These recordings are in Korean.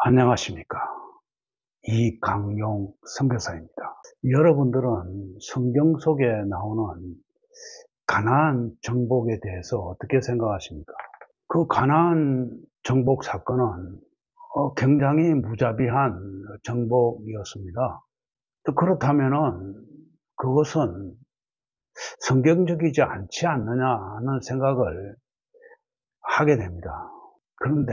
안녕하십니까. 이강용 선교사입니다. 여러분들은 성경 속에 나오는 가나안 정복에 대해서 어떻게 생각하십니까? 그 가나안 정복 사건은 굉장히 무자비한 정복이었습니다. 그렇다면은 그것은 성경적이지 않지 않느냐 하는 생각을 하게 됩니다. 그런데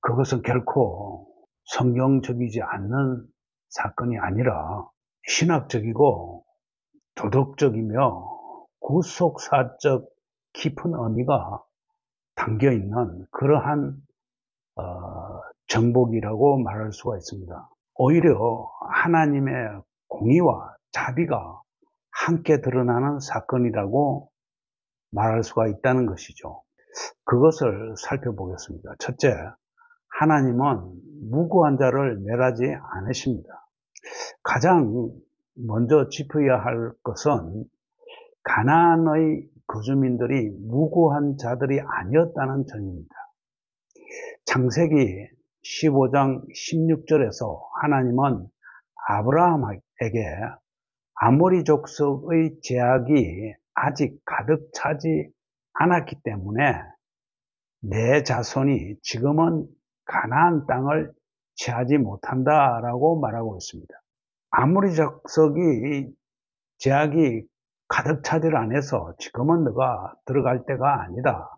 그것은 결코 성경적이지 않는 사건이 아니라 신학적이고 도덕적이며 구속사적 깊은 의미가 담겨있는 그러한 정복이라고 말할 수가 있습니다. 오히려 하나님의 공의와 자비가 함께 드러나는 사건이라고 말할 수가 있다는 것이죠. 그것을 살펴보겠습니다. 첫째, 하나님은 무고한 자를 멸하지 않으십니다. 가장 먼저 짚어야 할 것은 가나안의 거주민들이 무고한 자들이 아니었다는 점입니다. 창세기 15장 16절에서 하나님은 아브라함에게 아모리 족속의 제약이 아직 가득 차지 않았기 때문에 내 자손이 지금은 가나안 땅을 취하지 못한다라고 말하고 있습니다. 아모리 족속이 제약이 가득 차지를 안 해서 지금은 너가 들어갈 때가 아니다.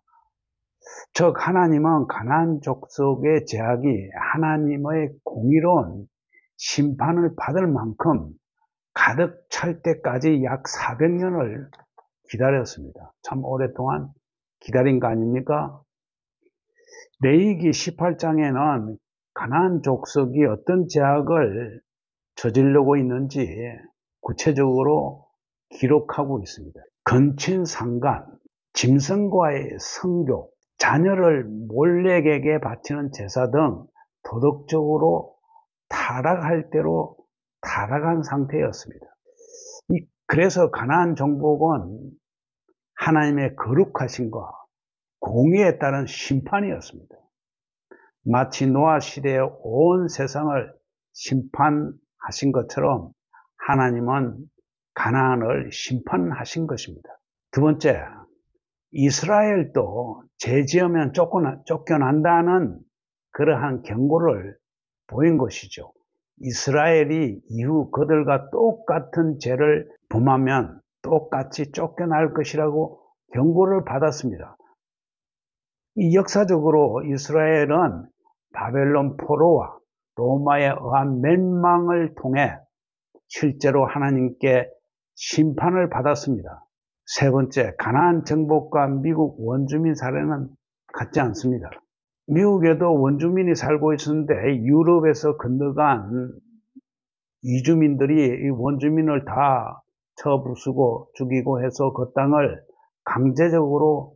즉 하나님은 가나안 족속의 제약이 하나님의 공의로운 심판을 받을 만큼 가득 찰 때까지 약 400년을 기다렸습니다. 참 오랫동안 기다린 거 아닙니까? 레위기 18장에는 가나안 족속이 어떤 제약을 저지르고 있는지 구체적으로 기록하고 있습니다. 건친상간, 짐승과의 성교, 자녀를 몰렉에게 바치는 제사 등 도덕적으로 타락할 대로 타락한 상태였습니다. 그래서 가나안 정복은 하나님의 거룩하심과 공의에 따른 심판이었습니다. 마치 노아 시대에 온 세상을 심판하신 것처럼 하나님은 가나안을 심판하신 것입니다. 두 번째, 이스라엘도 죄 지으면 쫓겨난다는 그러한 경고를 보인 것이죠. 이스라엘이 이후 그들과 똑같은 죄를 범하면 똑같이 쫓겨날 것이라고 경고를 받았습니다. 이 역사적으로 이스라엘은 바벨론 포로와 로마에 의한 멸망을 통해 실제로 하나님께 심판을 받았습니다. 세 번째, 가나안 정복과 미국 원주민 사례는 같지 않습니다. 미국에도 원주민이 살고 있었는데 유럽에서 건너간 이주민들이 이 원주민을 다 쳐부수고 죽이고 해서 그 땅을 강제적으로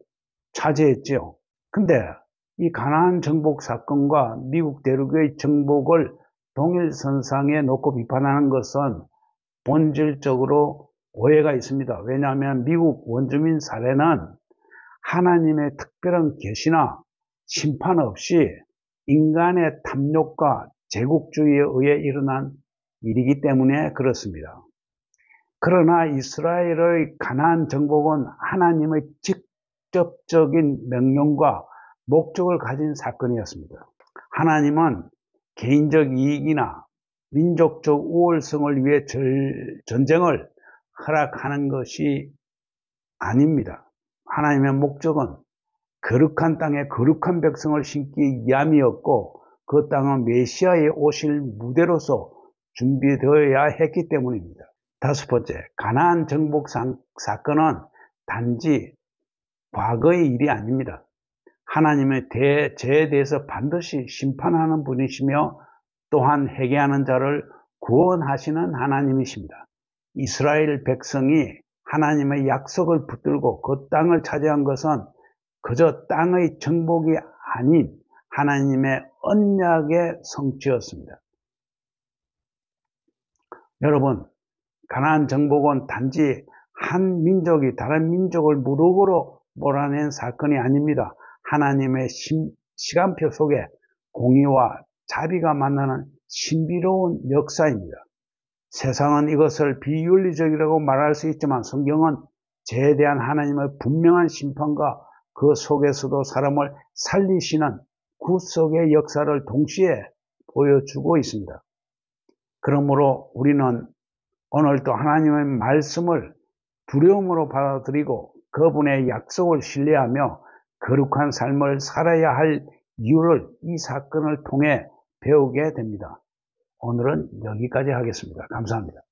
차지했죠. 근데 이 가나안 정복 사건과 미국 대륙의 정복을 동일선상에 놓고 비판하는 것은 본질적으로 오해가 있습니다. 왜냐하면 미국 원주민 사례는 하나님의 특별한 계시나 심판 없이 인간의 탐욕과 제국주의에 의해 일어난 일이기 때문에 그렇습니다. 그러나 이스라엘의 가나안 정복은 하나님의 직접적인 명령과 목적을 가진 사건이었습니다. 하나님은 개인적 이익이나 민족적 우월성을 위해 전쟁을 허락하는 것이 아닙니다. 하나님의 목적은 거룩한 땅에 거룩한 백성을 심기 위함이었고 그 땅은 메시아의 오실 무대로서 준비되어야 했기 때문입니다. 다섯 번째, 가나안 정복 사건은 단지 과거의 일이 아닙니다. 하나님의 죄에 대해서 반드시 심판하는 분이시며 또한 회개하는 자를 구원하시는 하나님이십니다. 이스라엘 백성이 하나님의 약속을 붙들고 그 땅을 차지한 것은 그저 땅의 정복이 아닌 하나님의 언약의 성취였습니다. 여러분, 가나안 정복은 단지 한 민족이 다른 민족을 무릎으로 몰아낸 사건이 아닙니다. 하나님의 시간표 속에 공의와 자비가 만나는 신비로운 역사입니다. 세상은 이것을 비윤리적이라고 말할 수 있지만 성경은 죄에 대한 하나님의 분명한 심판과 그 속에서도 사람을 살리시는 구속의 역사를 동시에 보여주고 있습니다. 그러므로 우리는 오늘도 하나님의 말씀을 두려움으로 받아들이고 그분의 약속을 신뢰하며 거룩한 삶을 살아야 할 이유를 이 사건을 통해 배우게 됩니다. 오늘은 여기까지 하겠습니다. 감사합니다.